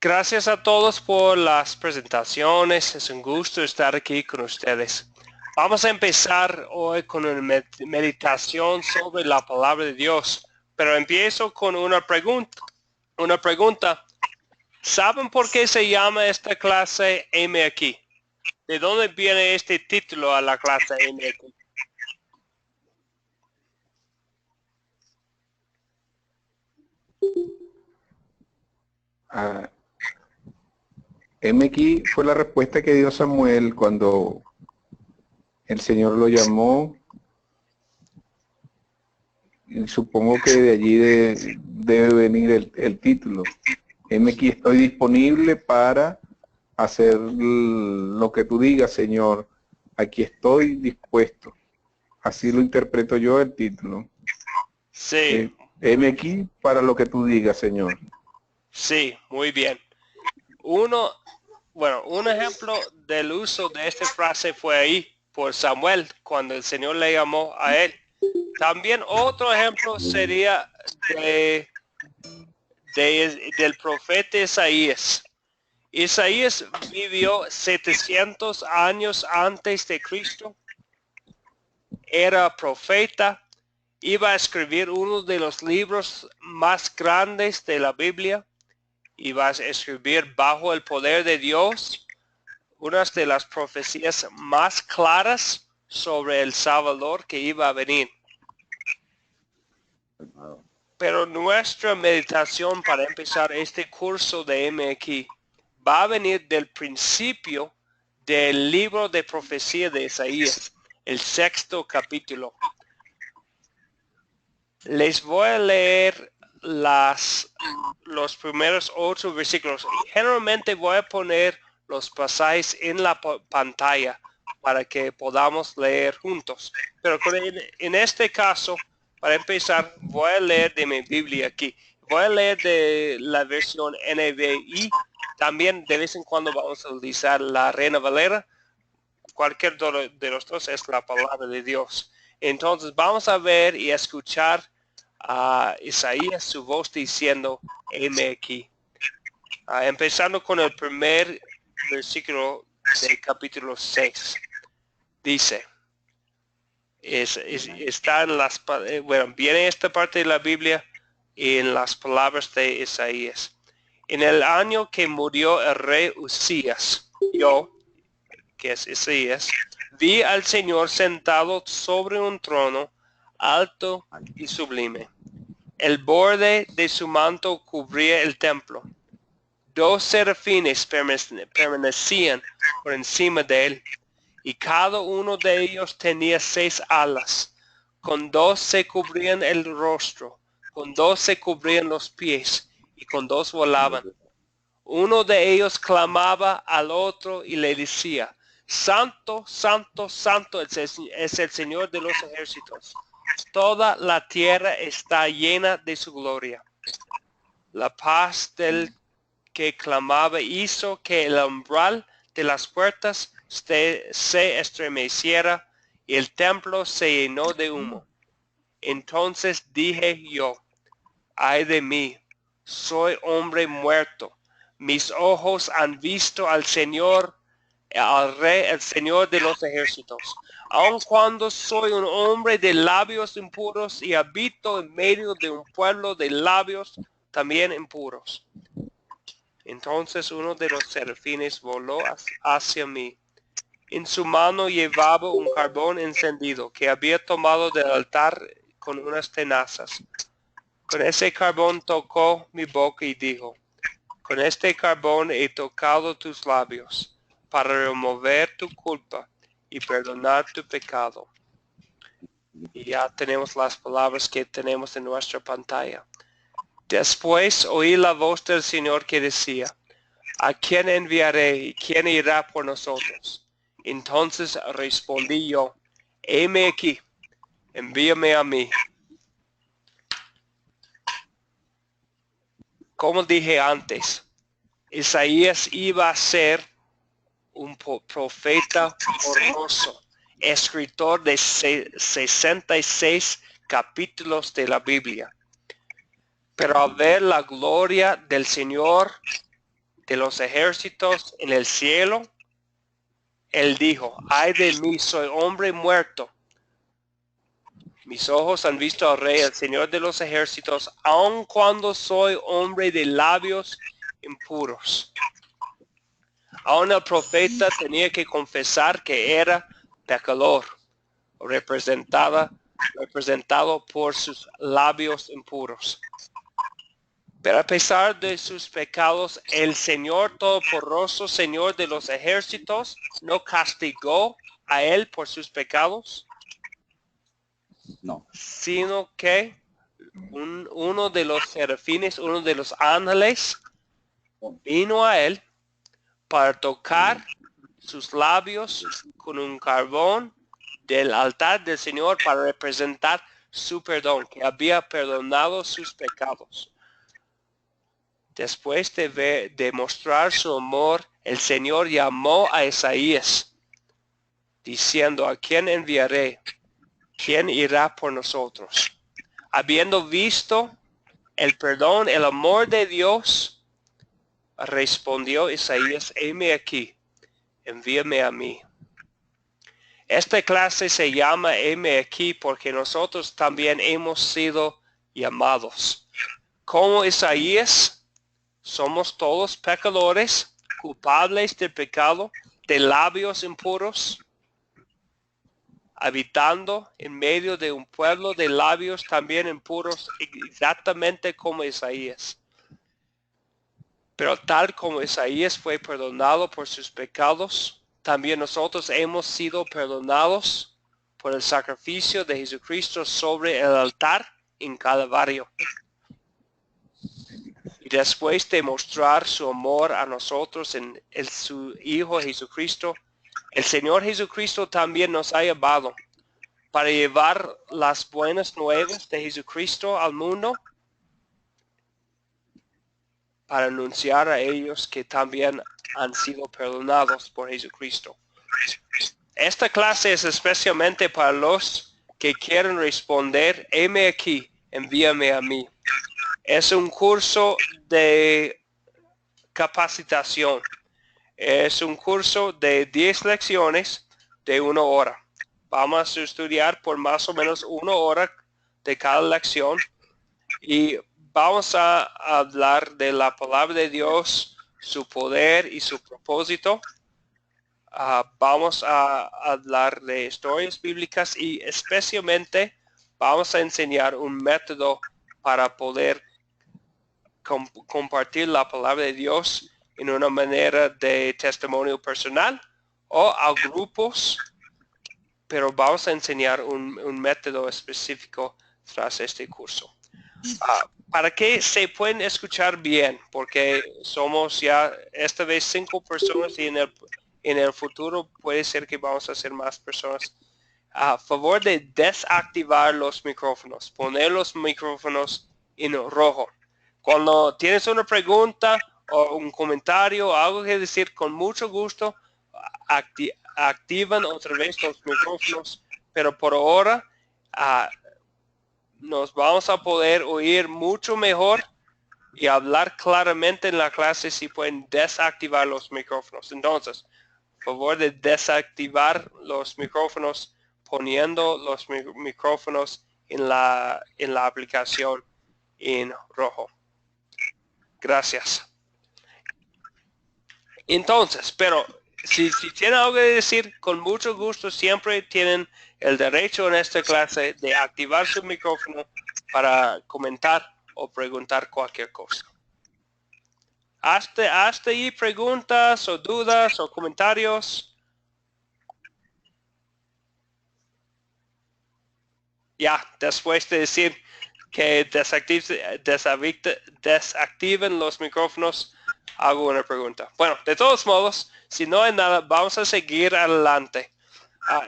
Gracias a todos por las presentaciones. Es un gusto estar aquí con ustedes. Vamos a empezar hoy con una meditación sobre la palabra de Dios, pero empiezo con una pregunta. ¿Saben por qué se llama esta clase M aquí? ¿De dónde viene este título a la clase M aquí? Aquí fue la respuesta que dio Samuel cuando el Señor lo llamó. Y supongo que de allí debe venir el título. Aquí estoy disponible para hacer lo que tú digas, Señor. Aquí estoy dispuesto. Así lo interpreto yo el título. Sí. Aquí para lo que tú digas, Señor. Sí, muy bien. Un ejemplo del uso de esta frase fue ahí por Samuel cuando el Señor le llamó a él. También otro ejemplo sería del profeta Isaías. Isaías vivió 700 años antes de Cristo. Era profeta. Iba a escribir uno de los libros más grandes de la Biblia. Iba a escribir bajo el poder de Dios una de las profecías más claras sobre el Salvador que iba a venir. Pero nuestra meditación para empezar este curso de MX va a venir del principio del libro de profecía de Isaías, el 6º capítulo. Les voy a leer los primeros 8 versículos. Generalmente voy a poner los pasajes en la pantalla para que podamos leer juntos. Pero en este caso, para empezar, voy a leer de mi Biblia aquí. Voy a leer de la versión NBI. También de vez en cuando vamos a utilizar la Reina Valera. Cualquier de los dos es la palabra de Dios. Entonces vamos a ver y escuchar a Isaías su voz diciendo, heme aquí. Empezando con el primer versículo del capítulo 6. Dice, está en viene esta parte de la Biblia en las palabras de Isaías. En el año que murió el rey Usías, yo, que es Isaías, vi al Señor sentado sobre un trono alto y sublime. El borde de su manto cubría el templo. 2 serafines permanecían por encima de él, y cada uno de ellos tenía 6 alas. Con 2 se cubrían el rostro, con 2 se cubrían los pies, y con 2 volaban. Uno de ellos clamaba al otro y le decía, Santo, Santo, Santo es el Señor de los ejércitos. Toda la tierra está llena de su gloria. La paz del que clamaba hizo que el umbral de las puertas se estremeciera y el templo se llenó de humo. Entonces dije yo, ay de mí, soy hombre muerto. Mis ojos han visto al Señor, al Rey, el Señor de los ejércitos. Aun cuando soy un hombre de labios impuros y habito en medio de un pueblo de labios también impuros. Entonces uno de los serafines voló hacia mí. En su mano llevaba un carbón encendido que había tomado del altar con unas tenazas. Con ese carbón tocó mi boca y dijo, con este carbón he tocado tus labios para remover tu culpa y perdonar tu pecado. Y ya tenemos las palabras que tenemos en nuestra pantalla. Después oí la voz del Señor que decía, ¿a quién enviaré y quién irá por nosotros? Entonces respondí yo, heme aquí, envíame a mí. Como dije antes, Isaías iba a ser un profeta horroroso, escritor de 66 capítulos de la Biblia. Pero al ver la gloria del Señor, de los ejércitos en el cielo, él dijo, ay de mí, soy hombre muerto. Mis ojos han visto al Rey, el Señor de los ejércitos, aun cuando soy hombre de labios impuros. Aún el profeta tenía que confesar que era pecador, representado por sus labios impuros. Pero a pesar de sus pecados, el Señor Todopoderoso, Señor de los ejércitos, no castigó a él por sus pecados. No. Sino que uno de los serafines, uno de los ángeles, vino a él para tocar sus labios con un carbón del altar del Señor para representar su perdón, que había perdonado sus pecados. Después de mostrar su amor, el Señor llamó a Isaías, diciendo, ¿a quién enviaré? ¿Quién irá por nosotros? Habiendo visto el perdón, el amor de Dios, respondió Isaías, heme aquí, envíame a mí. Esta clase se llama heme aquí porque nosotros también hemos sido llamados. Como Isaías, somos todos pecadores, culpables del pecado, de labios impuros, habitando en medio de un pueblo de labios también impuros, exactamente como Isaías. Pero tal como Isaías fue perdonado por sus pecados, también nosotros hemos sido perdonados por el sacrificio de Jesucristo sobre el altar en Calvario. Y después de mostrar su amor a nosotros en su Hijo Jesucristo, el Señor Jesucristo también nos ha llevado para llevar las buenas nuevas de Jesucristo al mundo, para anunciar a ellos que también han sido perdonados por Jesucristo. Esta clase es especialmente para los que quieren responder, heme aquí, envíame a mí. Es un curso de capacitación. Es un curso de 10 lecciones de 1 hora. Vamos a estudiar por más o menos 1 hora de cada lección y vamos a hablar de la palabra de Dios, su poder y su propósito. Vamos a hablar de historias bíblicas y especialmente vamos a enseñar un método para poder compartir la palabra de Dios en una manera de testimonio personal o a grupos, pero vamos a enseñar un método específico tras este curso. Para que se pueden escuchar bien, porque somos ya esta vez 5 personas y en el futuro puede ser que vamos a ser más personas. A favor de desactivar los micrófonos, poner los micrófonos en rojo. Cuando tienes una pregunta o un comentario, algo que decir, con mucho gusto, activan otra vez los micrófonos, pero por ahora nos vamos a poder oír mucho mejor y hablar claramente en la clase si pueden desactivar los micrófonos. Entonces, por favor de desactivar los micrófonos poniendo los micrófonos en la aplicación en rojo. Gracias. Entonces, pero si tienen algo que decir, con mucho gusto siempre tienen el derecho en esta clase de activar su micrófono para comentar o preguntar cualquier cosa. Hasta ahí preguntas o dudas o comentarios. Ya, después de decir que desactiven los micrófonos, hago una pregunta. Bueno, de todos modos, si no hay nada, vamos a seguir adelante.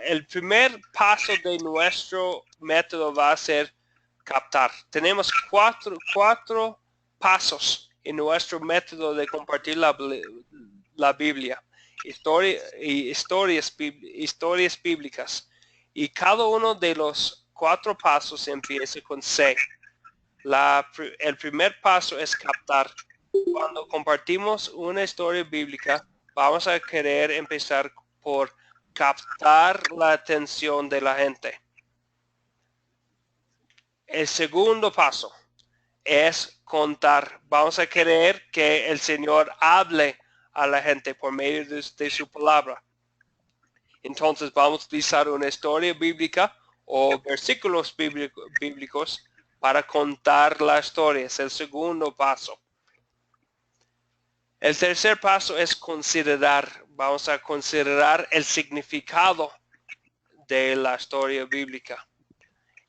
El primer paso de nuestro método va a ser captar. Tenemos cuatro pasos en nuestro método de compartir la Biblia. Historias bíblicas. Y cada uno de los 4 pasos empieza con C. El primer paso es captar. cuando compartimos una historia bíblica, vamos a querer empezar por captar la atención de la gente. El segundo paso es contar. Vamos a querer que el Señor hable a la gente por medio de su palabra. Entonces vamos a utilizar una historia bíblica o versículos bíblicos para contar la historia. Es el segundo paso. El tercer paso es considerar. Vamos a considerar el significado de la historia bíblica.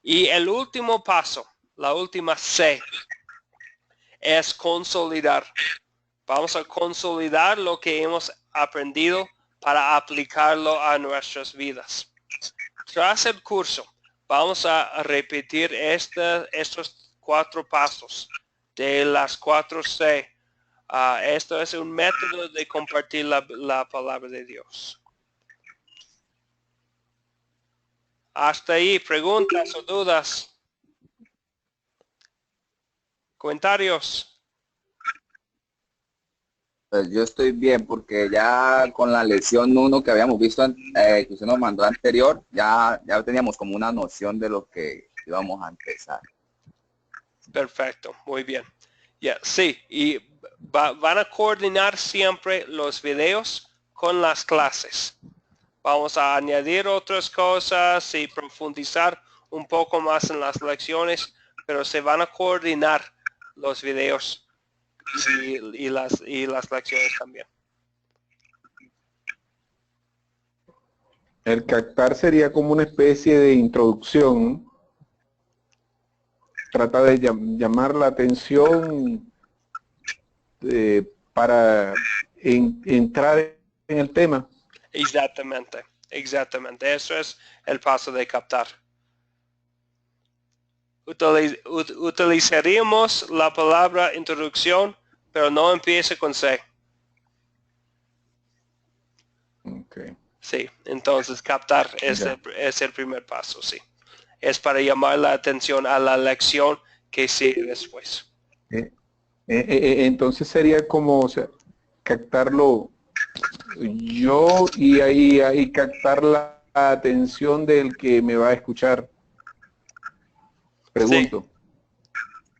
Y el último paso, la última C, es consolidar. Vamos a consolidar lo que hemos aprendido para aplicarlo a nuestras vidas. Tras el curso, vamos a repetir estos 4 pasos de las 4 C. Esto es un método de compartir la palabra de Dios. Hasta ahí, preguntas o dudas. Comentarios. Pues yo estoy bien porque ya con la lección 1 que habíamos visto, que usted nos mandó anterior, ya teníamos como una noción de lo que íbamos a empezar. Perfecto, muy bien. Sí, y van a coordinar siempre los videos con las clases. Vamos a añadir otras cosas y profundizar un poco más en las lecciones, pero se van a coordinar los videos y las lecciones también. El captar sería como una especie de introducción. Trata de llamar la atención para entrar en el tema. Exactamente. Eso es el paso de captar. Utilizaríamos la palabra introducción, pero no empiece con C. Okay. Sí, entonces captar es el primer paso, sí. Es para llamar la atención a la lección que sigue después. Entonces sería como, o sea, captarlo yo y ahí captar la atención del que me va a escuchar. Pregunto.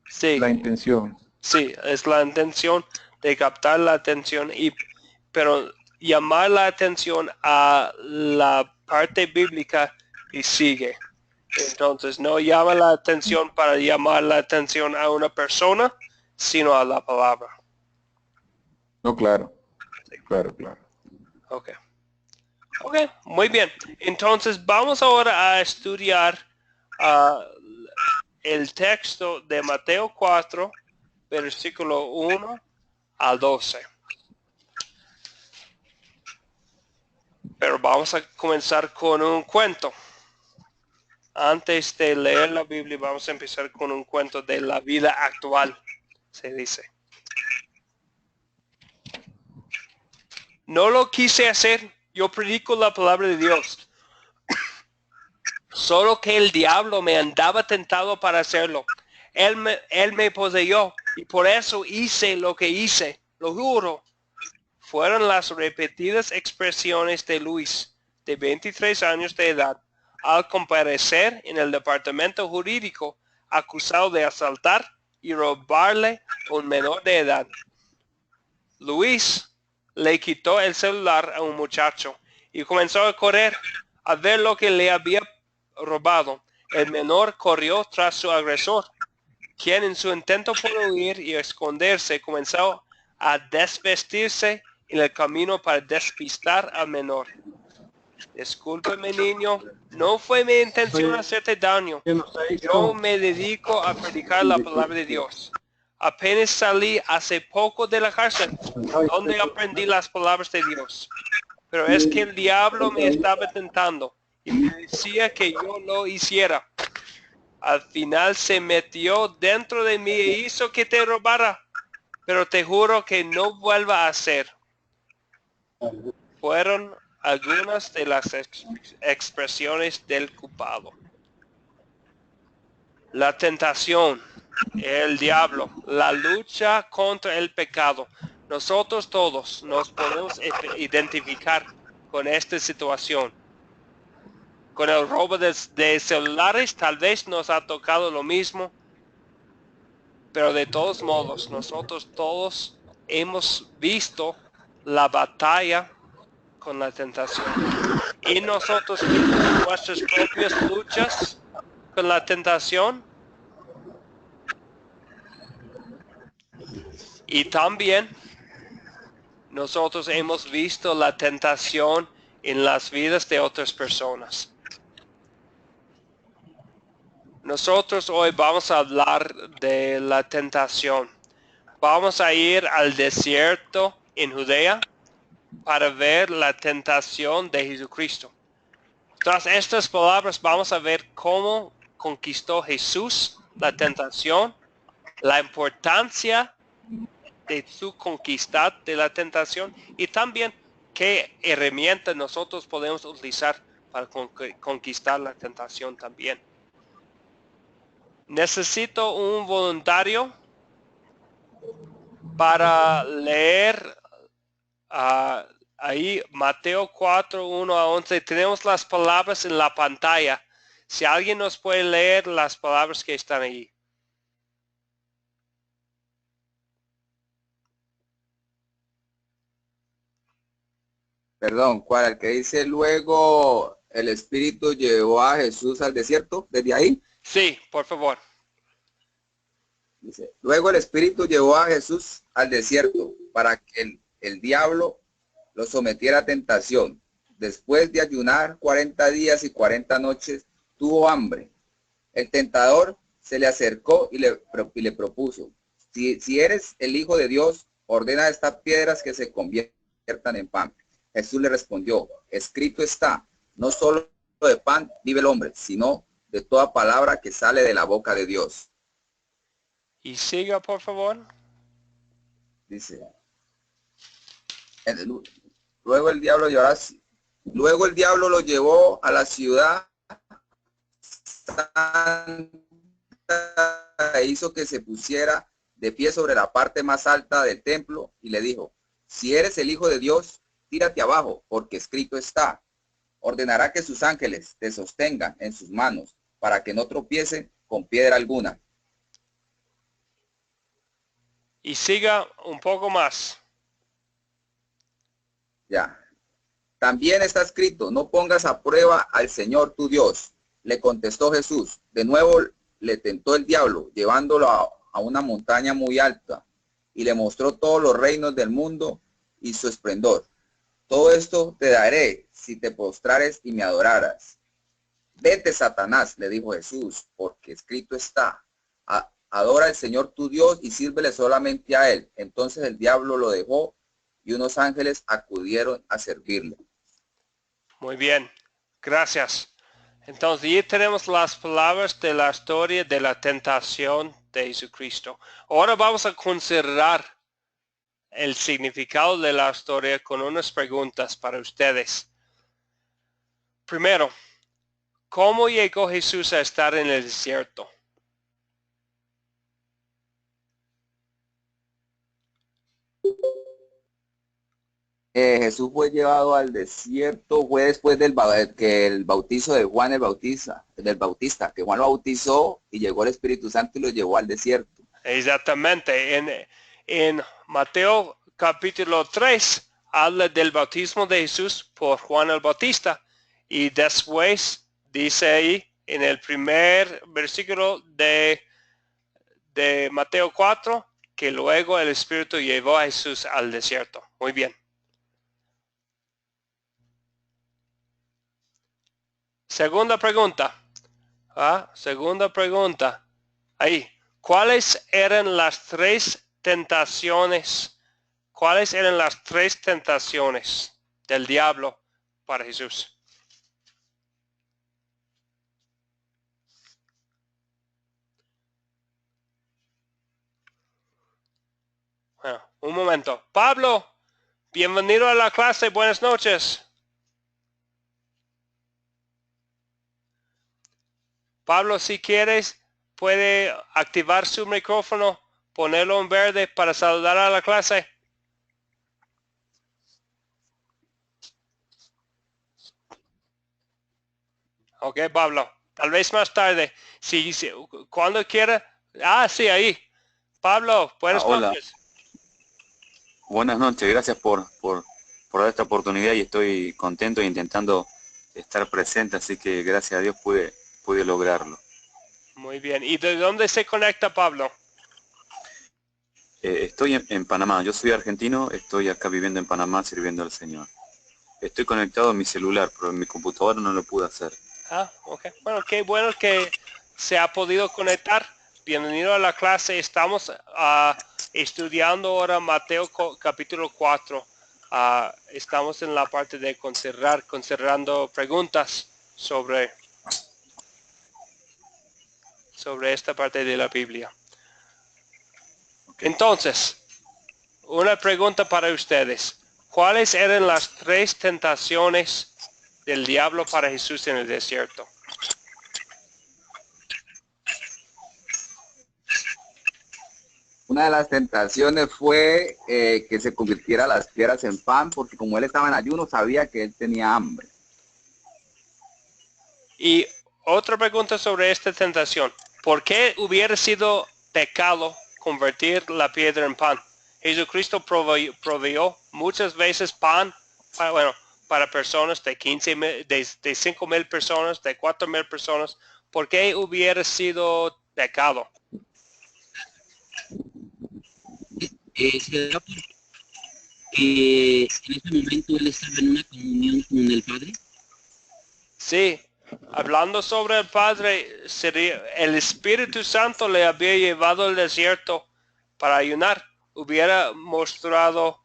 Sí. La intención. Sí, es la intención de captar la atención, pero llamar la atención a la parte bíblica que sigue. Entonces no llama la atención para llamar la atención a una persona, sino a la palabra. No, claro. Claro. Ok, muy bien. Entonces vamos ahora a estudiar el texto de Mateo 4, versículo 1 al 12. Pero vamos a comenzar con un cuento. Antes de leer la Biblia, vamos a empezar con un cuento de la vida actual, se dice. No lo quise hacer, yo predico la palabra de Dios. Solo que el diablo me andaba tentado para hacerlo. Él me poseyó y por eso hice lo que hice, lo juro. Fueron las repetidas expresiones de Luis, de 23 años de edad, al comparecer en el departamento jurídico acusado de asaltar y robarle a un menor de edad. Luis le quitó el celular a un muchacho y comenzó a correr a ver lo que le había robado. El menor corrió tras su agresor, quien en su intento por huir y esconderse comenzó a desvestirse en el camino para despistar al menor. Discúlpeme, niño, no fue mi intención hacerte daño. Yo me dedico a predicar la palabra de Dios. Apenas salí hace poco de la cárcel, donde aprendí las palabras de Dios. Pero es que el diablo me estaba tentando y me decía que yo lo hiciera. Al final se metió dentro de mí e hizo que te robara. Pero te juro que no vuelva a hacer. Fueron algunas de las expresiones del culpado. La tentación el diablo, la lucha contra el pecado. Nosotros todos nos podemos identificar con esta situación. Con el robo de celulares tal vez nos ha tocado lo mismo, pero de todos modos nosotros todos hemos visto la batalla con la tentación. Y nosotros mismos, nuestras propias luchas con la tentación. Y también nosotros hemos visto la tentación en las vidas de otras personas. Nosotros hoy vamos a hablar de la tentación. Vamos a ir al desierto en Judea para ver la tentación de Jesucristo. Tras estas palabras vamos a ver cómo conquistó Jesús la tentación, la importancia de su conquista de la tentación y también qué herramientas nosotros podemos utilizar para conquistar la tentación también. Necesito un voluntario para leer ahí Mateo 4, 1 a 11. Tenemos las palabras en la pantalla. Si alguien nos puede leer las palabras que están ahí. Perdón, ¿cuál? El que dice luego el Espíritu llevó a Jesús al desierto, desde ahí. Sí, por favor. Dice, luego el Espíritu llevó a Jesús al desierto para que el diablo lo sometiera a tentación. Después de ayunar 40 días y 40 noches, tuvo hambre. El tentador se le acercó y le propuso, si eres el Hijo de Dios, ordena a estas piedras que se conviertan en pan. Jesús le respondió, escrito está, no solo de pan vive el hombre, sino de toda palabra que sale de la boca de Dios. Y siga, por favor. Dice, luego el diablo lo llevó a la ciudad santa e hizo que se pusiera de pie sobre la parte más alta del templo y le dijo, si eres el Hijo de Dios, tírate abajo, porque escrito está, ordenará que sus ángeles te sostengan en sus manos para que no tropiecen con piedra alguna. Y siga un poco más. Ya. También está escrito, no pongas a prueba al Señor tu Dios. Le contestó Jesús. De nuevo le tentó el diablo, llevándolo a una montaña muy alta, y le mostró todos los reinos del mundo y su esplendor. Todo esto te daré si te postrares y me adoraras. Vete, Satanás, le dijo Jesús, porque escrito está, adora al Señor tu Dios y sírvele solamente a Él. Entonces el diablo lo dejó y unos ángeles acudieron a servirle. Muy bien, gracias. Entonces, ahí tenemos las palabras de la historia de la tentación de Jesucristo. Ahora vamos a considerar el significado de la historia con unas preguntas para ustedes. Primero, ¿cómo llegó Jesús a estar en el desierto? Jesús fue llevado al desierto, fue después que el bautizo de Juan del Bautista, que Juan lo bautizó y llegó el Espíritu Santo y lo llevó al desierto. Exactamente. En Mateo capítulo 3 habla del bautismo de Jesús por Juan el Bautista. Y después dice ahí en el primer versículo de Mateo 4 que luego el Espíritu llevó a Jesús al desierto. Muy bien. Segunda pregunta. Segunda pregunta. Ahí. ¿Cuáles eran las tres tentaciones? ¿Cuáles eran las tres tentaciones del diablo para Jesús? Bueno, un momento. Pablo, bienvenido a la clase. Buenas noches. Pablo, si quieres, puede activar su micrófono, ponerlo en verde para saludar a la clase? Ok, Pablo. Tal vez más tarde. Si cuando quiera. Ah, sí, ahí. Pablo, buenas Hola, noches. buenas noches, gracias por dar esta oportunidad y estoy contento e intentando estar presente, así que gracias a Dios pude lograrlo. Muy bien. ¿Y de dónde se conecta, Pablo? Estoy en Panamá, yo soy argentino, estoy acá viviendo en Panamá sirviendo al Señor. Estoy conectado a mi celular, pero en mi computadora no lo pude hacer. Ah, ok. Bueno, qué bueno que se ha podido conectar. Bienvenido a la clase. Estamos estudiando ahora Mateo capítulo 4. Estamos en la parte de considerando preguntas sobre esta parte de la Biblia. Okay. Entonces, una pregunta para ustedes. ¿Cuáles eran las 3 tentaciones del diablo para Jesús en el desierto? Una de las tentaciones fue que se convirtiera las piedras en pan, porque como él estaba en ayuno, sabía que él tenía hambre. Y otra pregunta sobre esta tentación. ¿Por qué hubiera sido pecado convertir la piedra en pan? Jesucristo proveyó muchas veces pan para personas de 15,000, de 5,000 personas, de 4,000 personas. ¿Por qué hubiera sido pecado? ¿Será porque en ese momento él estaba en una comunión con el Padre? Sí, hablando sobre el Padre, el Espíritu Santo le había llevado al desierto para ayunar. Hubiera mostrado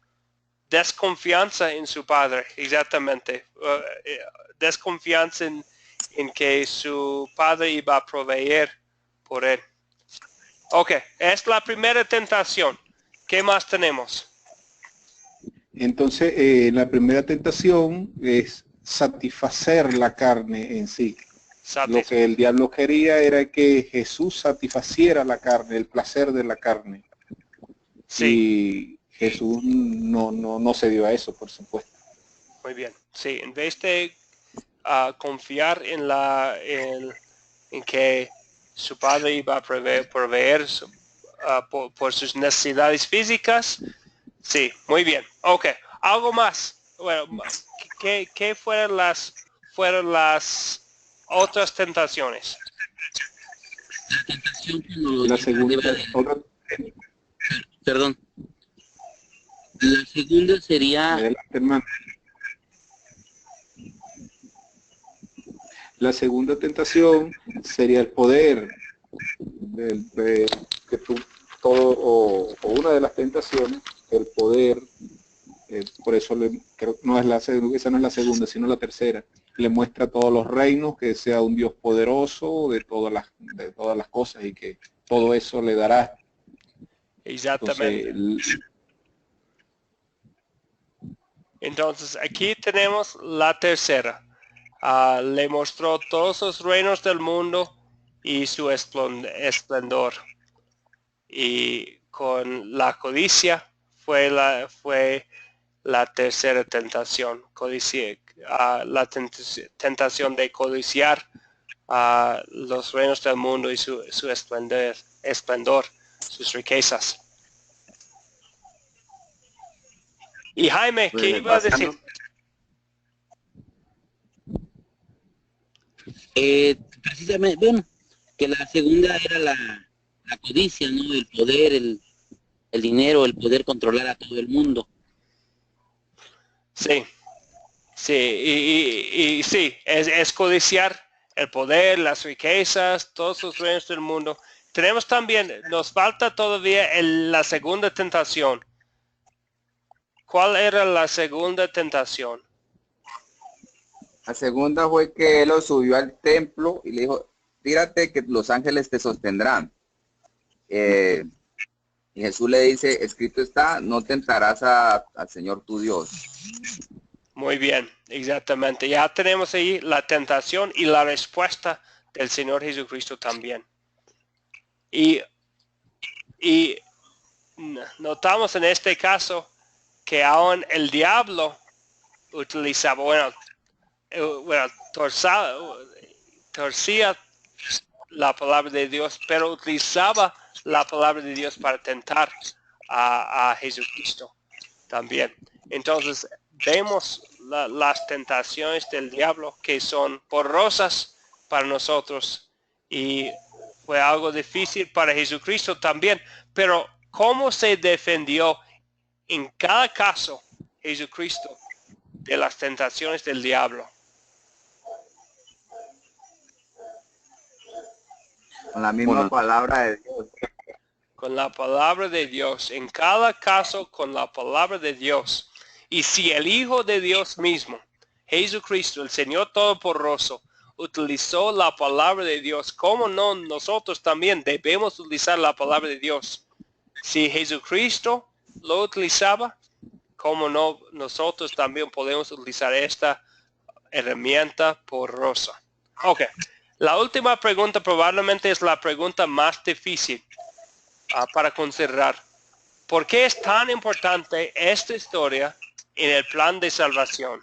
desconfianza en su Padre, exactamente. Desconfianza en que su Padre iba a proveer por él. Ok, es la primera tentación. ¿Qué más tenemos? Entonces, la primera tentación es satisfacer la carne en sí. Lo que el diablo quería era que Jesús satisfaciera la carne, el placer de la carne. Sí. Y Jesús no se dio a eso, por supuesto. Muy bien. Sí, en vez de confiar en que su padre iba a proveer por sus necesidades físicas. Sí, muy bien. Ok, algo más. Bueno, ¿qué fueron las otras tentaciones? La segunda, Perdón. La segunda sería... adelante, hermano. La segunda tentación sería el poder, que o una de las tentaciones, el poder, por eso creo que esa no es la segunda, sino la tercera. Le muestra todos los reinos, que sea un Dios poderoso de todas las cosas y que todo eso le dará. Exactamente. Entonces aquí tenemos la tercera. Le mostró todos los reinos del mundo y su esplendor. Y con la codicia fue la tercera tentación. La tentación de codiciar los reinos del mundo y su esplendor, sus riquezas. Y Jaime, ¿qué iba a decir? Precisamente, bueno, que la segunda era la codicia, ¿no? El poder, el dinero, el poder controlar a todo el mundo. Sí, sí, y sí, es codiciar el poder, las riquezas, todos los reinos del mundo. Tenemos también, nos falta todavía la segunda tentación. ¿Cuál era la segunda tentación? La segunda fue que él lo subió al templo y le dijo, tírate que los ángeles te sostendrán. Y Jesús le dice, escrito está, no tentarás al Señor tu Dios. Muy bien, exactamente. Ya tenemos ahí la tentación y la respuesta del Señor Jesucristo también. Y, y notamos en este caso que aún el diablo utilizaba, torcía la palabra de Dios, pero utilizaba la palabra de Dios para tentar a Jesucristo también. Entonces vemos las tentaciones del diablo que son porrosas para nosotros y fue algo difícil para Jesucristo también, pero ¿cómo se defendió en cada caso Jesucristo de las tentaciones del diablo? Con la misma palabra de Dios. Con la palabra de Dios, en cada caso con la palabra de Dios. Y si el Hijo de Dios mismo, Jesucristo, el Señor Todopoderoso, utilizó la palabra de Dios, ¿cómo no nosotros también debemos utilizar la palabra de Dios? Si Jesucristo lo utilizaba, ¿cómo no nosotros también podemos utilizar esta herramienta poderosa? Ok, la última pregunta probablemente es la pregunta más difícil para considerar. ¿Por qué es tan importante esta historia en el plan de salvación?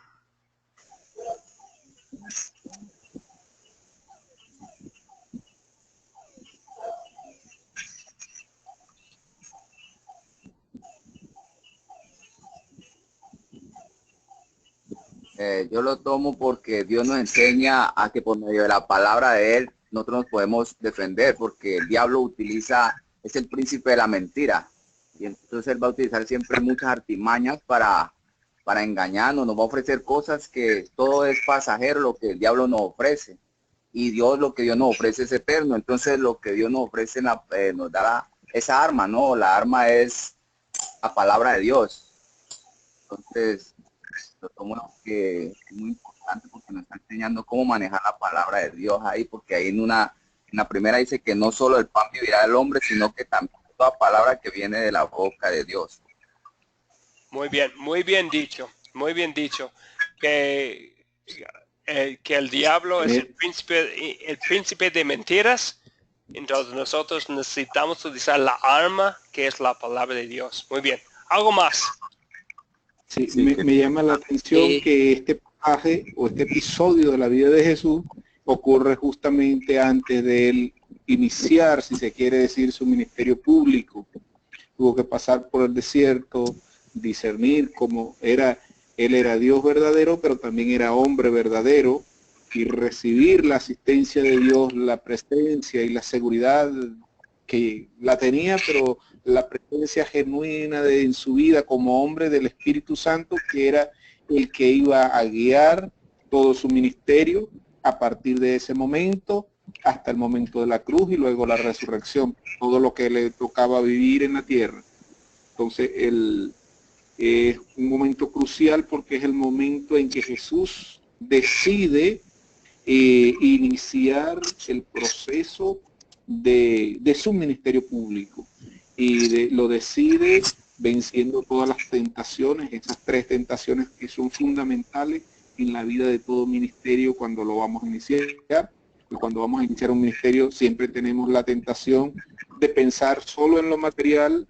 Yo lo tomo porque Dios nos enseña a que por medio de la palabra de Él nosotros nos podemos defender, porque el diablo es el príncipe de la mentira. Y entonces Él va a utilizar siempre muchas artimañas para engañarnos, nos va a ofrecer cosas que todo es pasajero, lo que el diablo nos ofrece. Y Dios, lo que Dios nos ofrece es eterno. Entonces lo que Dios nos ofrece nos da esa arma, ¿no? La arma es la palabra de Dios. Entonces, lo tomo que es muy importante porque nos está enseñando cómo manejar la palabra de Dios ahí, porque ahí en la primera dice que no solo el pan vivirá el hombre, sino que también toda palabra que viene de la boca de Dios. Muy bien dicho, muy bien dicho. Que el diablo es el príncipe de mentiras. Entonces nosotros necesitamos utilizar la arma que es la palabra de Dios. Muy bien. ¿Algo más? Sí, me llama la atención que este pasaje o este episodio de la vida de Jesús ocurre justamente antes de él iniciar, si se quiere decir, su ministerio público. Tuvo que pasar por el desierto, discernir cómo él era Dios verdadero, pero también era hombre verdadero, y recibir la asistencia de Dios, la presencia y la seguridad que la tenía, pero la presencia genuina en su vida como hombre del Espíritu Santo, que era el que iba a guiar todo su ministerio a partir de ese momento hasta el momento de la cruz y luego la resurrección, todo lo que le tocaba vivir en la tierra. Entonces es un momento crucial porque es el momento en que Jesús decide iniciar el proceso de su ministerio público y lo decide venciendo todas las tentaciones, esas 3 tentaciones que son fundamentales en la vida de todo ministerio cuando lo vamos a iniciar. Y cuando vamos a iniciar un ministerio siempre tenemos la tentación de pensar solo en lo material,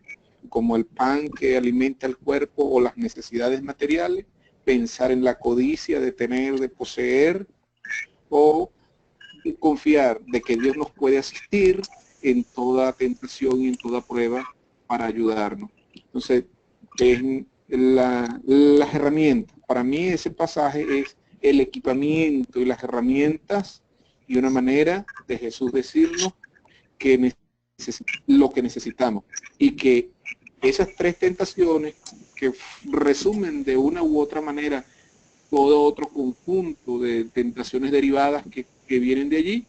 como el pan que alimenta el cuerpo o las necesidades materiales, pensar en la codicia de tener, de poseer, o confiar de que Dios nos puede asistir en toda tentación y en toda prueba para ayudarnos. Entonces, es las herramientas. Para mí ese pasaje es el equipamiento y las herramientas y una manera de Jesús decirnos que lo que necesitamos y que esas 3 tentaciones que resumen de una u otra manera todo otro conjunto de tentaciones derivadas que vienen de allí,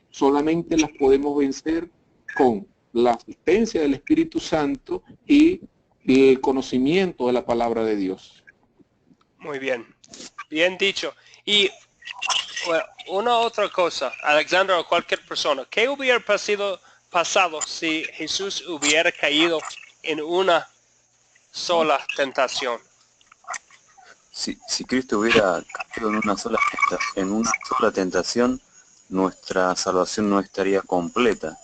solamente las podemos vencer con la asistencia del Espíritu Santo y el conocimiento de la palabra de Dios. Muy bien, bien dicho. Y bueno, una otra cosa, Alexander o cualquier persona, ¿qué hubiera pasado si Jesús hubiera caído en una sola tentación? Si Cristo hubiera caído en una sola tentación, nuestra salvación no estaría completa.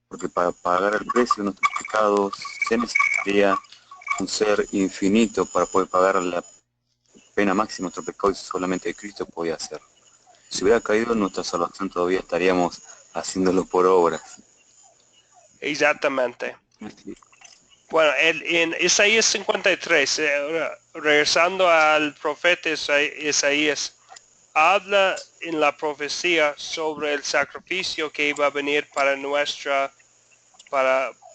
porque para pagar el precio de nuestros pecados se necesitaría un ser infinito para poder pagar la pena máxima de nuestro pecado, y solamente Cristo podía hacerlo. Si hubiera caído en nuestra salvación, todavía estaríamos haciéndolo por obras. Exactamente. Así. Bueno, en Isaías 53, regresando al profeta Isaías, habla en la profecía sobre el sacrificio que iba a venir para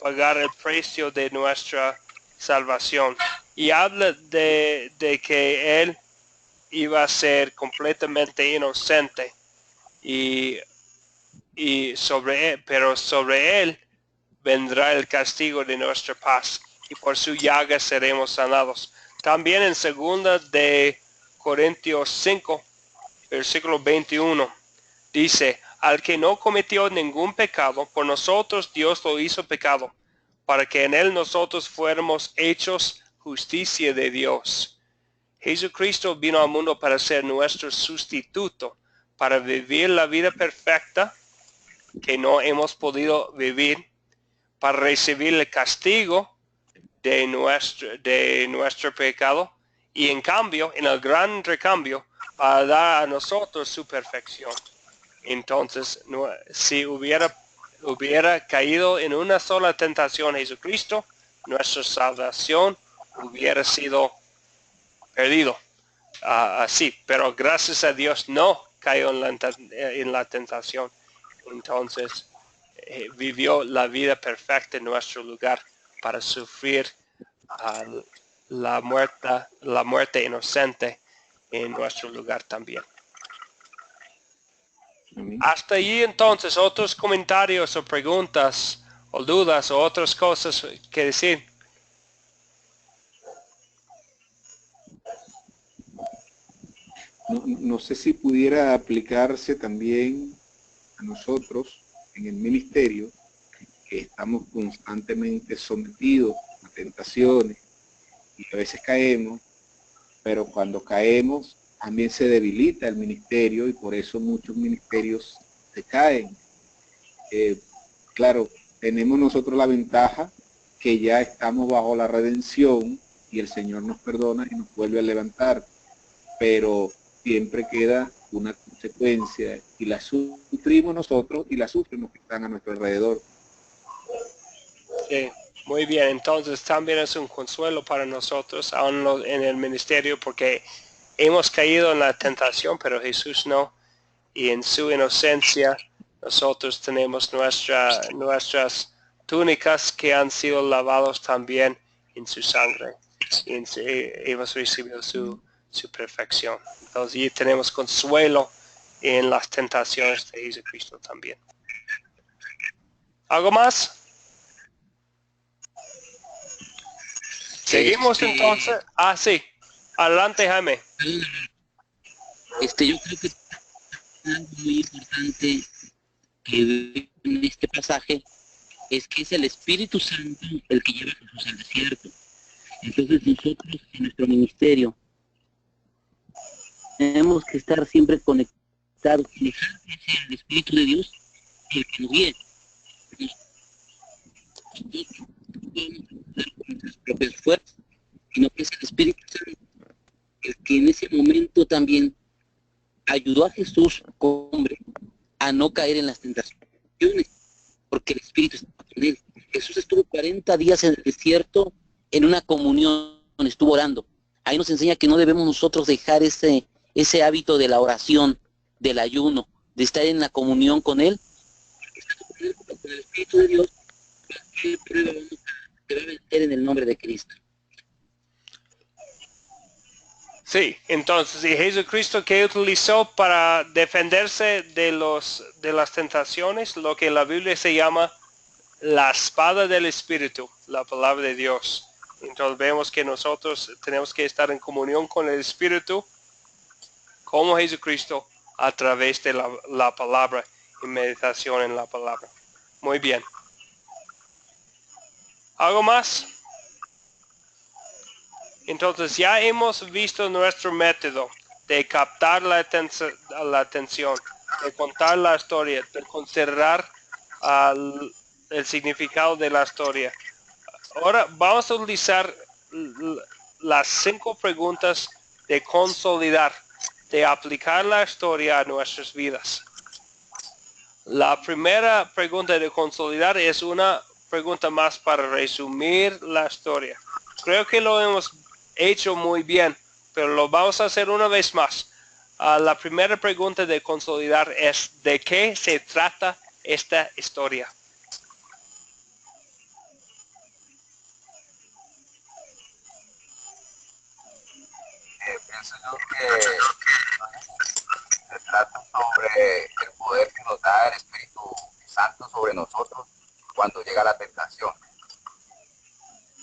pagar el precio de nuestra salvación. Y habla de que él iba a ser completamente inocente pero sobre él vendrá el castigo de nuestra paz, y por su llaga seremos sanados. También en 2 de Corintios 5, versículo 21, dice, al que no cometió ningún pecado, por nosotros Dios lo hizo pecado, para que en él nosotros fuéramos hechos justicia de Dios. Jesucristo vino al mundo para ser nuestro sustituto, para vivir la vida perfecta que no hemos podido vivir, para recibir el castigo de nuestro pecado, y en cambio, en el gran recambio, para dar a nosotros su perfección. Entonces, si hubiera caído en una sola tentación Jesucristo, nuestra salvación hubiera sido perdido. Así, pero gracias a Dios no cayó en la tentación. Entonces, vivió la vida perfecta en nuestro lugar para sufrir la muerte inocente en nuestro lugar también. Amén. Hasta allí entonces, otros comentarios o preguntas o dudas o otras cosas que decir. No sé si pudiera aplicarse también a nosotros en el ministerio, que estamos constantemente sometidos a tentaciones y a veces caemos, pero cuando caemos también se debilita el ministerio, y por eso muchos ministerios se caen. Claro, tenemos nosotros la ventaja que ya estamos bajo la redención y el Señor nos perdona y nos vuelve a levantar, pero siempre queda una consecuencia, y la sufrimos nosotros y la sufren los que están a nuestro alrededor. Sí, muy bien, entonces también es un consuelo para nosotros aún en el ministerio, porque hemos caído en la tentación, pero Jesús no, y en su inocencia nosotros tenemos nuestras túnicas que han sido lavados también en su sangre, y hemos recibido su perfección. Entonces, y tenemos consuelo en las tentaciones de Jesucristo también. ¿Algo más? Seguimos entonces. Sí. Adelante, Jaime. Yo creo que es algo muy importante que veo en este pasaje es que es el Espíritu Santo el que lleva a Jesús al desierto. Entonces nosotros en nuestro ministerio tenemos que estar siempre conectados, dejar que sea el Espíritu de Dios el que nos guíe. Nosotros con nuestras propias fuerzas, sino que es el Espíritu Santo el que en ese momento también ayudó a Jesús como hombre a no caer en las tentaciones, porque el Espíritu estaba con él. Jesús estuvo 40 días en el desierto en una comunión, estuvo orando. Ahí nos enseña que no debemos nosotros dejar ese hábito de la oración, del ayuno, de estar en la comunión con él, con el Espíritu de Dios, que prueba que va a vencer en el nombre de Cristo. Sí, entonces, ¿y Jesucristo qué utilizó para defenderse de las tentaciones? Lo que en la Biblia se llama la espada del Espíritu, la palabra de Dios. Entonces vemos que nosotros tenemos que estar en comunión con el Espíritu, como Jesucristo, a través de la palabra y meditación en la palabra. Muy bien. ¿Algo más? Entonces ya hemos visto nuestro método de captar la atención, de contar la historia, de considerar el significado de la historia. Ahora vamos a utilizar las 5 preguntas de consolidar, de aplicar la historia a nuestras vidas. La primera pregunta de consolidar es una pregunta más para resumir la historia. Creo que lo hemos hecho muy bien, pero lo vamos a hacer una vez más. La primera pregunta de consolidar es: ¿de qué se trata esta historia? Pienso yo que se trata sobre el poder que nos da el Espíritu Santo sobre nosotros cuando llega la tentación.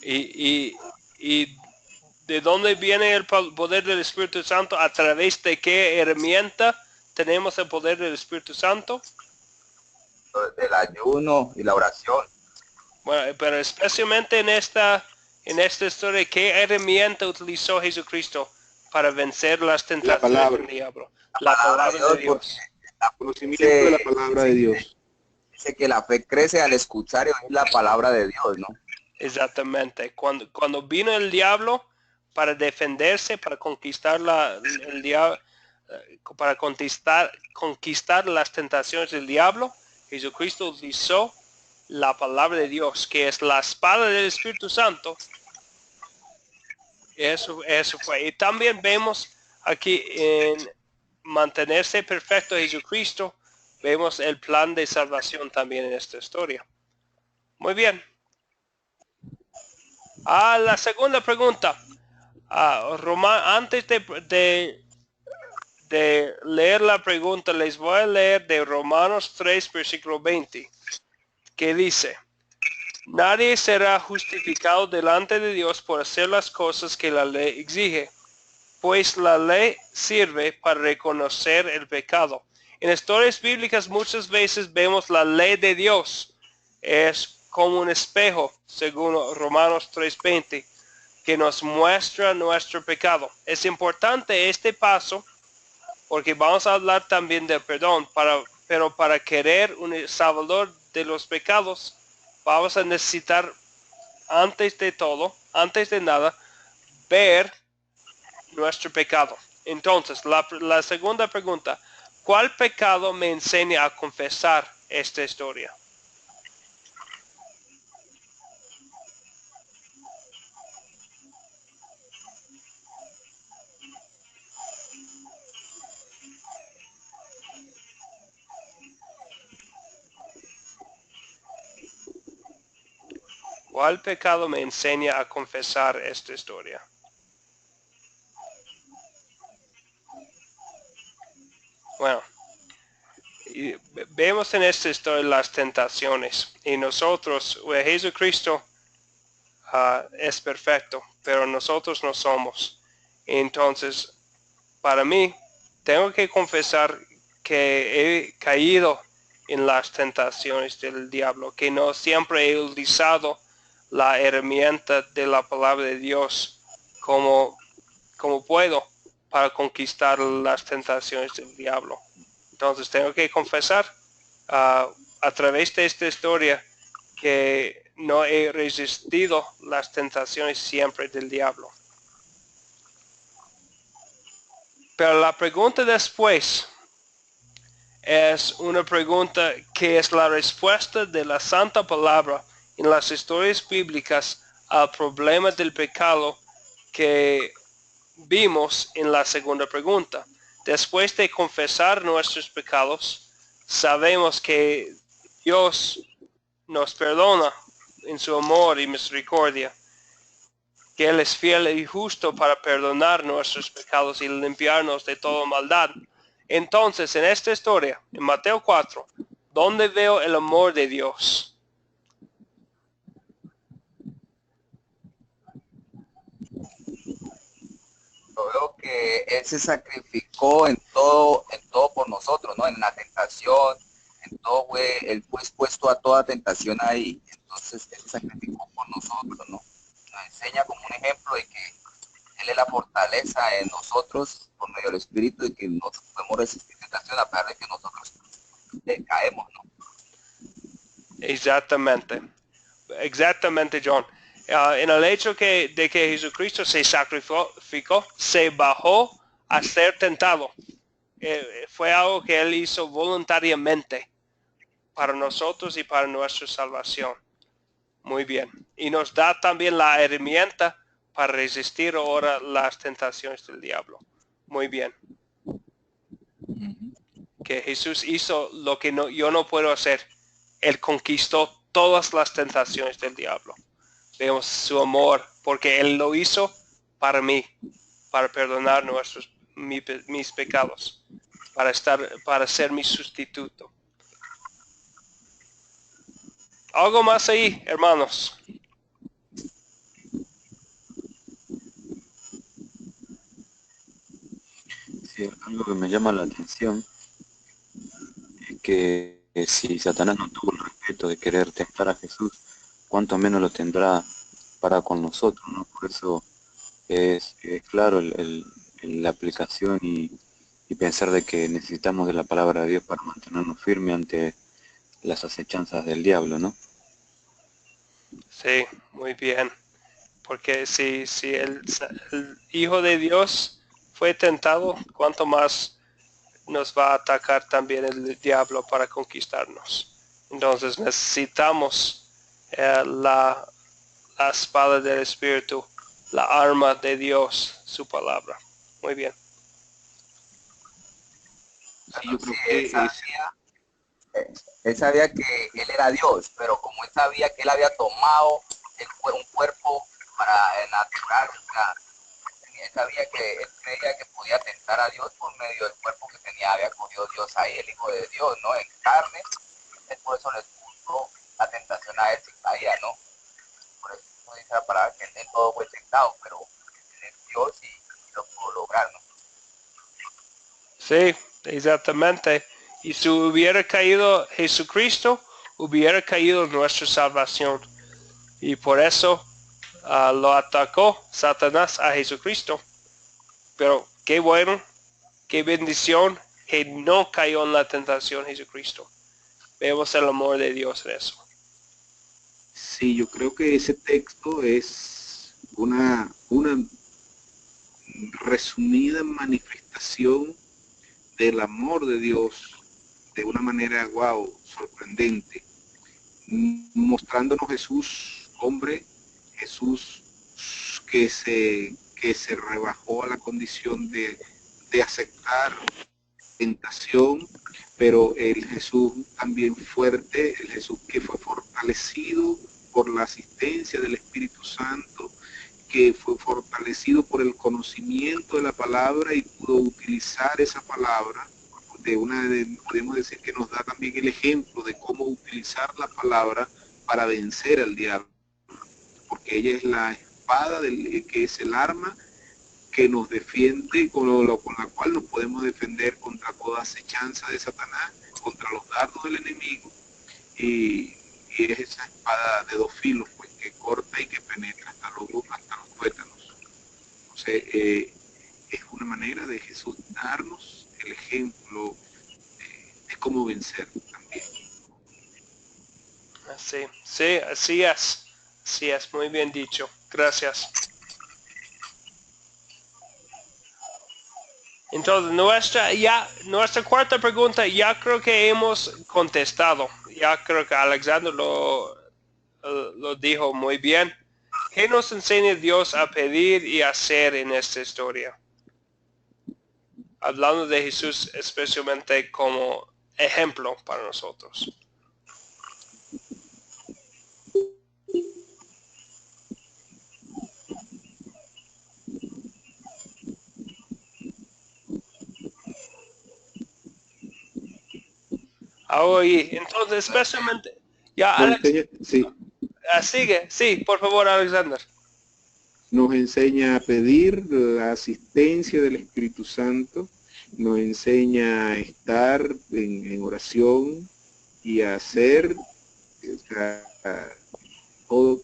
Y ¿de dónde viene el poder del Espíritu Santo? ¿A través de qué herramienta tenemos el poder del Espíritu Santo? El ayuno y la oración. Bueno, pero especialmente en esta historia, ¿qué herramienta utilizó Jesucristo para vencer las tentaciones del diablo? La palabra de Dios. Conocimiento de la palabra de Dios. Dice que la fe crece al escuchar y oír la palabra de Dios, ¿no? Exactamente. Cuando vino el diablo para defenderse, para conquistar el diablo, para conquistar las tentaciones del diablo, Jesucristo utilizó la palabra de Dios, que es la espada del Espíritu Santo. Eso fue. Y también vemos aquí en mantenerse perfecto Jesucristo, vemos el plan de salvación también en esta historia. Muy bien. La segunda pregunta. Antes de leer la pregunta, les voy a leer de Romanos 3, versículo 20, que dice: nadie será justificado delante de Dios por hacer las cosas que la ley exige, pues la ley sirve para reconocer el pecado. En historias bíblicas muchas veces vemos la ley de Dios es como un espejo, según Romanos 3:20, que nos muestra nuestro pecado. Es importante este paso porque vamos a hablar también del perdón, pero para querer un salvador de los pecados, vamos a necesitar, antes de nada, ver nuestro pecado. Entonces, la segunda pregunta: ¿cuál pecado me enseña a confesar esta historia? ¿Cuál pecado me enseña a confesar esta historia? Bueno, vemos en esta historia las tentaciones, y nosotros, Jesucristo es perfecto, pero nosotros no somos. Entonces, para mí, tengo que confesar que he caído en las tentaciones del diablo, que no siempre he utilizado la herramienta de la palabra de Dios como puedo para conquistar las tentaciones del diablo. Entonces tengo que confesar a través de esta historia que no he resistido las tentaciones siempre del diablo. Pero la pregunta después es una pregunta que es la respuesta de la Santa Palabra en las historias bíblicas al problema del pecado que vimos en la segunda pregunta. Después de confesar nuestros pecados, sabemos que Dios nos perdona en su amor y misericordia, que Él es fiel y justo para perdonar nuestros pecados y limpiarnos de toda maldad. Entonces, en esta historia, en Mateo 4, ¿dónde veo el amor de Dios? Yo veo que Él se sacrificó en todo por nosotros, ¿no? En la tentación, en todo Él fue expuesto a toda tentación ahí. Entonces Él se sacrificó por nosotros, ¿no? Nos enseña como un ejemplo de que Él es la fortaleza en nosotros por medio del Espíritu y que nosotros podemos resistir tentación a pesar de que nosotros caemos, ¿no? Exactamente. Exactamente, John. En el hecho de que Jesucristo se sacrificó, se bajó a ser tentado. Fue algo que Él hizo voluntariamente para nosotros y para nuestra salvación. Muy bien. Y nos da también la herramienta para resistir ahora las tentaciones del diablo. Muy bien. Que Jesús hizo lo que yo no puedo hacer. Él conquistó todas las tentaciones del diablo. Vemos su amor porque Él lo hizo para mí, para perdonar mis pecados, para ser mi sustituto. Algo más ahí, hermanos. Sí, algo que me llama la atención es que si Satanás no tuvo el respeto de querer tentar a Jesús, cuánto menos lo tendrá para con nosotros, ¿no? Por eso es claro la aplicación y pensar de que necesitamos de la palabra de Dios para mantenernos firmes ante las acechanzas del diablo, ¿no? Sí, muy bien. Porque si el Hijo de Dios fue tentado, ¿cuánto más nos va a atacar también el diablo para conquistarnos? Entonces necesitamos la espada del Espíritu, la arma de Dios, su palabra. Muy bien. Sí, yo creo Él que él sabía que él era Dios, pero como él sabía que él había tomado un cuerpo para natural, o sea, él sabía que él creía que podía tentar a Dios por medio del cuerpo que tenía, había cogido Dios ahí, el Hijo de Dios, ¿no? En carne, él por eso le puso la tentación a él si caía, ¿no? Por eso dice la palabra que él en todo fue tentado, pero él es Dios y lo pudo lograr, ¿no? Sí, exactamente. Y si hubiera caído Jesucristo, hubiera caído nuestra salvación. Y por eso lo atacó Satanás a Jesucristo. Pero qué bueno, qué bendición que no cayó en la tentación Jesucristo. Vemos el amor de Dios en eso. sí, yo creo que ese texto es una resumida manifestación del amor de Dios de una manera, wow, sorprendente, mostrándonos Jesús, hombre, Jesús que se rebajó a la condición de aceptar tentación, pero el Jesús también fuerte, el Jesús que fue fortalecido por la asistencia del Espíritu Santo, que fue fortalecido por el conocimiento de la palabra y pudo utilizar esa palabra podemos decir que nos da también el ejemplo de cómo utilizar la palabra para vencer al diablo, porque ella es la espada que es el arma que nos defiende, con la cual nos podemos defender contra toda acechanza de Satanás, contra los dardos del enemigo, y es esa espada de dos filos, pues, que corta y que penetra hasta los tuétanos. Entonces, es una manera de Jesús darnos el ejemplo de cómo vencer también. Sí, sí, así es. Así es, muy bien dicho. Gracias. Entonces, nuestra cuarta pregunta ya creo que hemos contestado. Ya creo que Alexander lo dijo muy bien. ¿Qué nos enseña Dios a pedir y hacer en esta historia? Hablando de Jesús especialmente como ejemplo para nosotros. Entonces, especialmente, ya Alex, Sí, sigue, sí, por favor, Alexander. nos enseña a pedir la asistencia del Espíritu Santo, nos enseña a estar en oración y a hacer todo,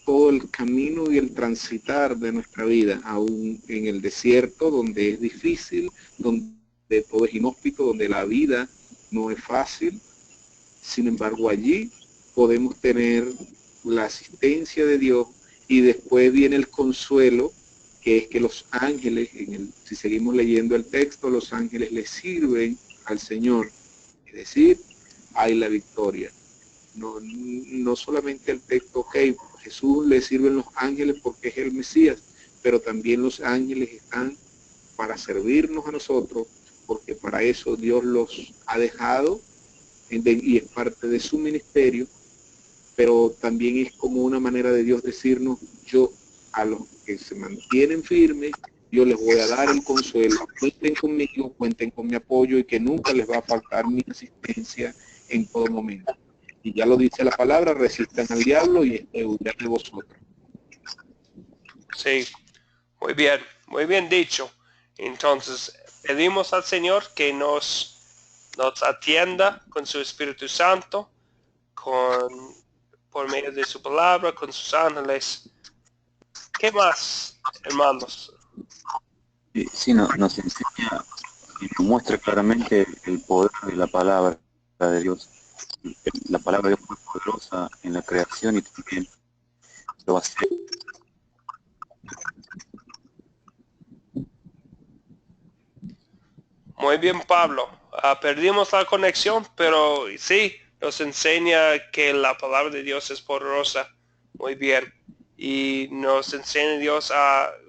todo el camino y el transitar de nuestra vida, aún en el desierto, donde es difícil, donde todo es inhóspito, donde la vida no es fácil. Sin embargo, allí podemos tener la asistencia de Dios y después viene el consuelo, que es que los ángeles, si seguimos leyendo el texto, los ángeles le sirven al Señor. Es decir, hay la victoria. No solamente el texto, ok, Jesús le sirven los ángeles porque es el Mesías, pero también los ángeles están para servirnos a nosotros, porque para eso Dios los ha dejado y es parte de su ministerio, pero también es como una manera de Dios decirnos, yo a los que se mantienen firmes, yo les voy a dar el consuelo, cuenten conmigo, cuenten con mi apoyo y que nunca les va a faltar mi asistencia en todo momento. Y ya lo dice la palabra, resistan al diablo y huirá de vosotros. Sí, muy bien dicho. Entonces, pedimos al Señor que nos atienda con su Espíritu Santo, por medio de su palabra, con sus ángeles. ¿Qué más, hermanos? Sí, nos enseña y nos muestra claramente el poder de la palabra de Dios. La palabra de Dios fue poderosa en la creación y también lo va a hacer. Muy bien, Pablo. Perdimos la conexión, pero sí, nos enseña que la palabra de Dios es poderosa. Muy bien. Y nos enseña Dios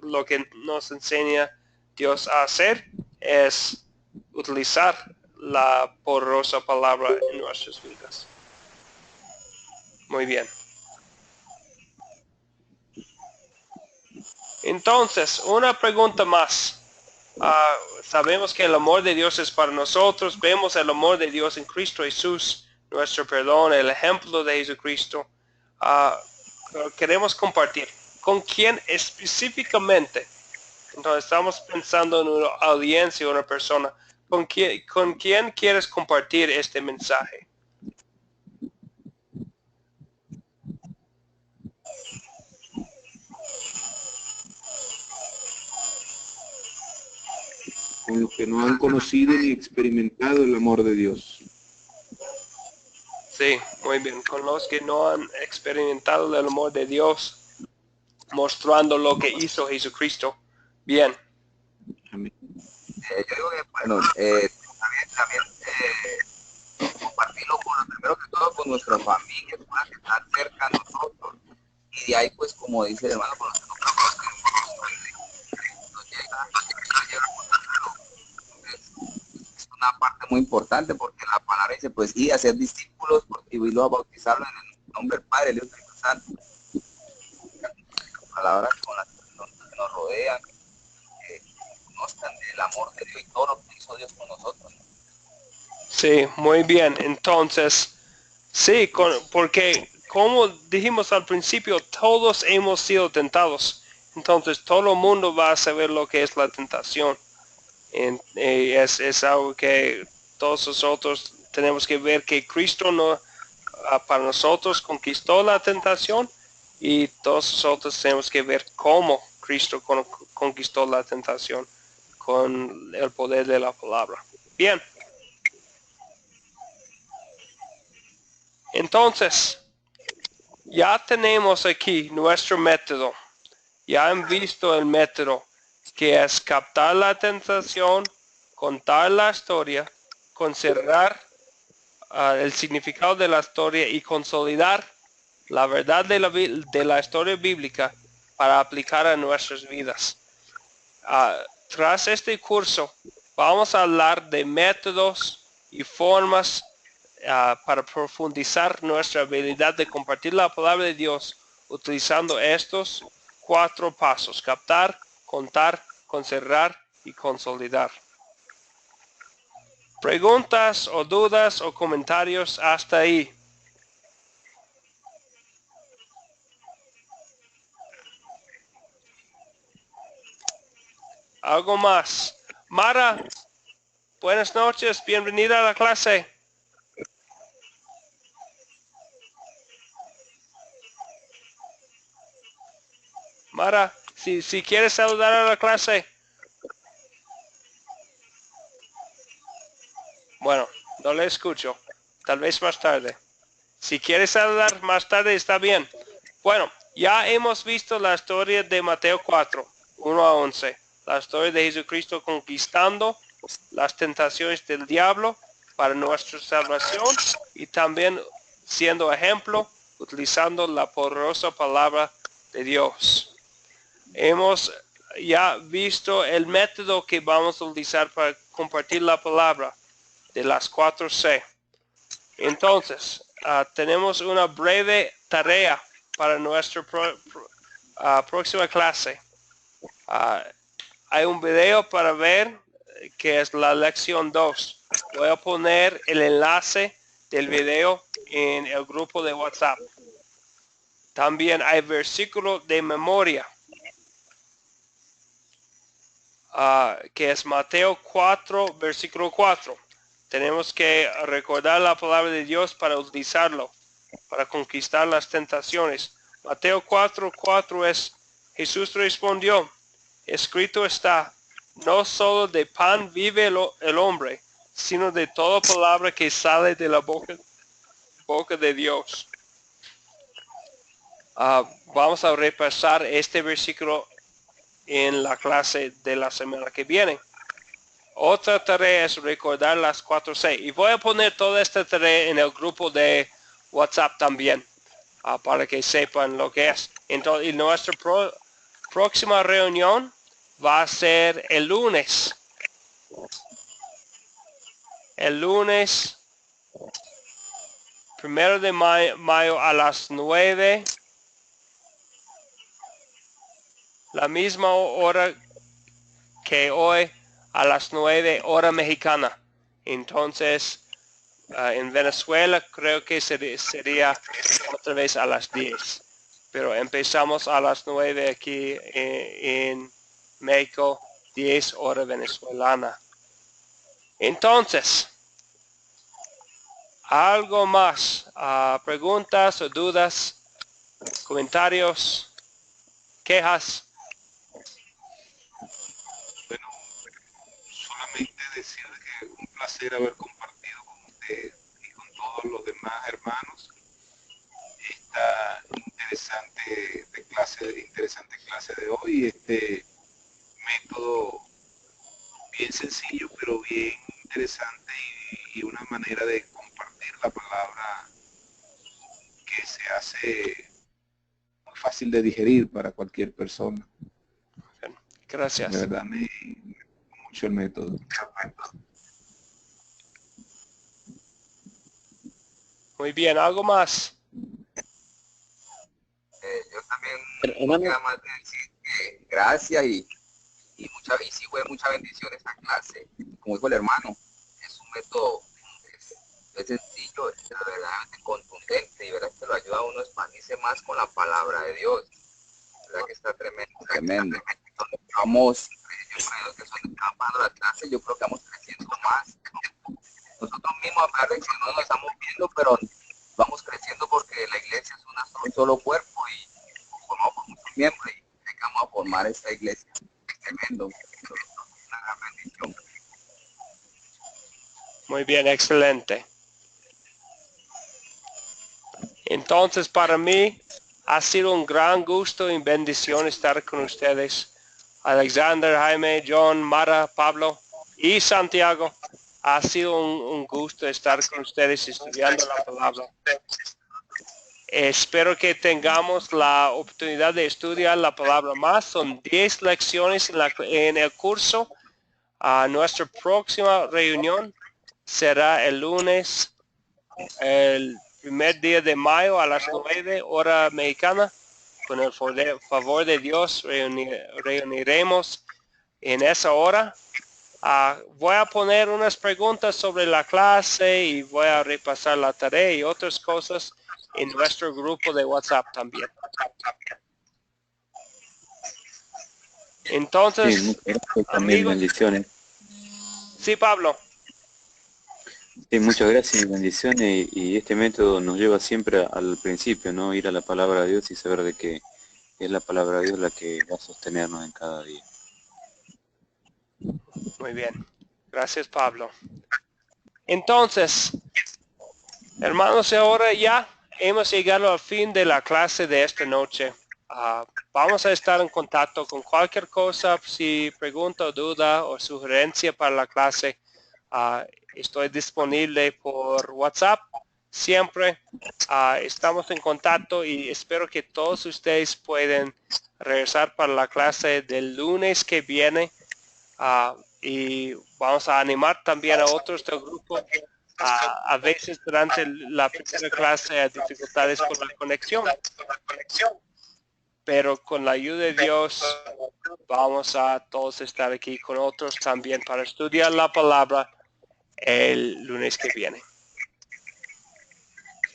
lo que nos enseña Dios a hacer es utilizar la poderosa palabra en nuestras vidas. Muy bien. Entonces, una pregunta más. Sabemos que el amor de Dios es para nosotros, vemos el amor de Dios en Cristo Jesús, nuestro perdón, el ejemplo de Jesucristo. Queremos compartir. ¿Con quién específicamente? Entonces estamos pensando en una audiencia, una persona. ¿Con quién quieres compartir este mensaje? Con los que no han conocido ni experimentado el amor de Dios. Sí, muy bien. Con los que no han experimentado el amor de Dios, mostrando lo que hizo Jesucristo. Bien. Amén. Yo digo que, bueno, también compartirlo con, primero que todo, con nuestras familias, con las que están cerca a nosotros. Y de ahí, pues, como dice el hermano, con los que no es una parte muy importante, porque la palabra dice, pues, y hacer discípulos y luego a bautizarlos en el nombre del Padre, el Hijo y el Espíritu Santo. Palabras con las personas que nos rodean, que conozcan del amor de Dios y todo lo que hizo Dios con nosotros. Sí, muy bien. Entonces, sí, porque como dijimos al principio, todos hemos sido tentados. Entonces, todo el mundo va a saber lo que es la tentación. Es algo que todos nosotros tenemos que ver que Cristo no, para nosotros conquistó la tentación y todos nosotros tenemos que ver cómo Cristo conquistó la tentación con el poder de la palabra. Bien. Entonces, ya tenemos aquí nuestro método. Ya han visto el método, que es captar la tentación, contar la historia, considerar el significado de la historia y consolidar la verdad de la historia bíblica para aplicar a nuestras vidas. Tras este curso, vamos a hablar de métodos y formas para profundizar nuestra habilidad de compartir la palabra de Dios utilizando estos 4 pasos: captar, contar, considerar y consolidar. ¿Preguntas o dudas o comentarios hasta ahí? ¿Algo más? Mara, buenas noches, bienvenida a la clase. Mara, si quieres saludar a la clase. Bueno, no le escucho. tal vez más tarde. Si quieres hablar más tarde, está bien. Bueno, ya hemos visto la historia de Mateo 4, 1 a 11. La historia de Jesucristo conquistando las tentaciones del diablo para nuestra salvación y también siendo ejemplo, utilizando la poderosa palabra de Dios. Hemos ya visto el método que vamos a utilizar para compartir la palabra de las 4C. Entonces, tenemos una breve tarea para nuestra próxima clase. Hay un video para ver que es la lección 2. Voy a poner el enlace del video en el grupo de WhatsApp. También hay versículo de memoria, que es Mateo 4, versículo 4. Tenemos que recordar la palabra de Dios para utilizarlo, para conquistar las tentaciones. Mateo 4, 4 es, Jesús respondió, escrito está, no solo de pan vive el hombre, sino de toda palabra que sale de la boca de Dios. Vamos a repasar este versículo en la clase de la semana que viene. Otra tarea es recordar las 4C. Y voy a poner toda esta tarea en el grupo de WhatsApp también, para que sepan lo que es. Entonces, nuestra próxima reunión va a ser el lunes. El lunes 1 de mayo a las 9. La misma hora que hoy a las 9 hora mexicana. Entonces, en Venezuela creo que sería otra vez a las 10. Pero empezamos a las 9 aquí en México, 10 hora venezolana. Entonces, algo más, preguntas o dudas, comentarios, quejas. Bueno, solamente decir que un placer haber compartido con usted y con todos los demás hermanos esta interesante clase de hoy, este método bien sencillo pero bien interesante y una manera de compartir la palabra que se hace muy fácil de digerir para cualquier persona. Gracias. De verdad me gustó mucho el método. Muy bien, ¿algo más? Yo también Hermano, queda más de decir que gracias y sí fue mucha bendición esta clase. Como dijo el hermano, es un método es sencillo, es verdaderamente contundente y verdad que lo ayuda a uno a expandirse más con la palabra de Dios. Verdad que está tremendo. Entonces, vamos, yo creo que son pasando la clase, yo creo que vamos creciendo más. Nosotros mismos, a pesar de que no nos estamos viendo, pero vamos creciendo porque la iglesia es un solo cuerpo y formamos por muchos miembros y vamos a formar esta iglesia. Tremendo, una gran bendición. Muy bien, excelente. Entonces, para mí ha sido un gran gusto y bendición estar con ustedes. Alexander, Jaime, John, Mara, Pablo y Santiago. Ha sido un gusto estar con ustedes estudiando la palabra. Espero que tengamos la oportunidad de estudiar la palabra más. Son 10 lecciones en el curso. Nuestra próxima reunión será el lunes, el primer día de mayo a las 9 hora mexicana. Con el favor de Dios reuniremos en esa hora. Voy a poner unas preguntas sobre la clase y voy a repasar la tarea y otras cosas en nuestro grupo de WhatsApp también. Entonces, Sí, muchas gracias, también amigos, bendiciones. sí, Pablo. Sí, muchas gracias y bendiciones y este método nos lleva siempre al principio, ¿no? Ir a la palabra de Dios y saber de que es la palabra de Dios la que va a sostenernos en cada día. Muy bien. Gracias, Pablo. Entonces, Hermanos, ahora ya hemos llegado al fin de la clase de esta noche. Vamos a estar en contacto con cualquier cosa, si pregunta, duda o sugerencia para la clase. Estoy disponible por WhatsApp siempre. Estamos en contacto y espero que todos ustedes pueden regresar para la clase del lunes que viene. Y vamos a animar también a otros del grupo. A veces durante la primera clase hay dificultades con la conexión, pero con la ayuda de Dios vamos a todos estar aquí con otros también para estudiar la palabra el lunes que viene.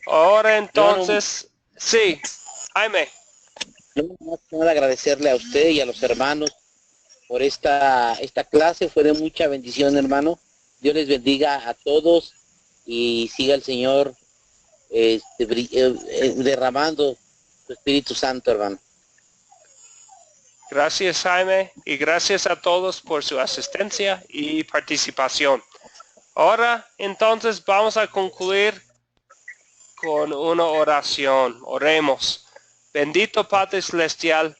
Ahora entonces, sí, Jaime. No, nada, agradecerle a usted y a los hermanos por esta clase. Fue de mucha bendición, hermano. Dios les bendiga a todos y siga el Señor derramando su Espíritu Santo, hermano. Gracias, Jaime, y gracias a todos por su asistencia y participación. Ahora, entonces, vamos a concluir con una oración. Oremos. Bendito Padre Celestial,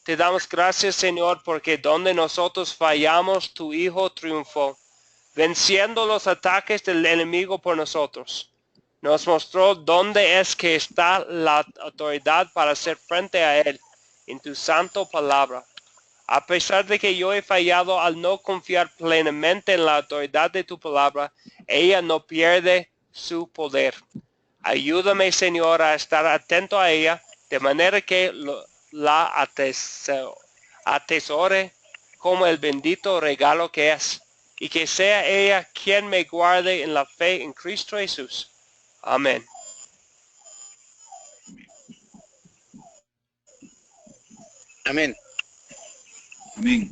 te damos gracias, Señor, porque donde nosotros fallamos, tu Hijo triunfó, venciendo los ataques del enemigo por nosotros. Nos mostró dónde es que está la autoridad para hacer frente a él, en tu santo palabra. A pesar de que yo he fallado al no confiar plenamente en la autoridad de tu palabra, ella no pierde su poder. Ayúdame, Señor, a estar atento a ella, de manera que la atesore como el bendito regalo que es, y que sea ella quien me guarde en la fe en Cristo Jesús. Amén. Amén. Amén.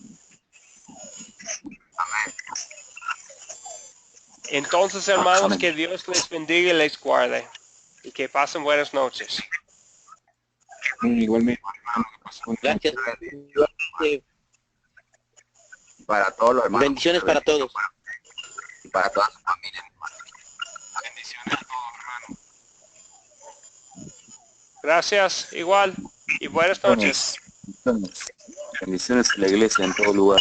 Entonces, hermanos, Amén. que Dios les bendiga y les guarde, y que pasen buenas noches. Igualmente, hermano, que pase buenas Gracias. Para todos los hermanos. Bendiciones para todos. Y para toda su familia. bendiciones a todos, hermano. Gracias, igual, y buenas noches. Bendiciones a la iglesia en todo lugar.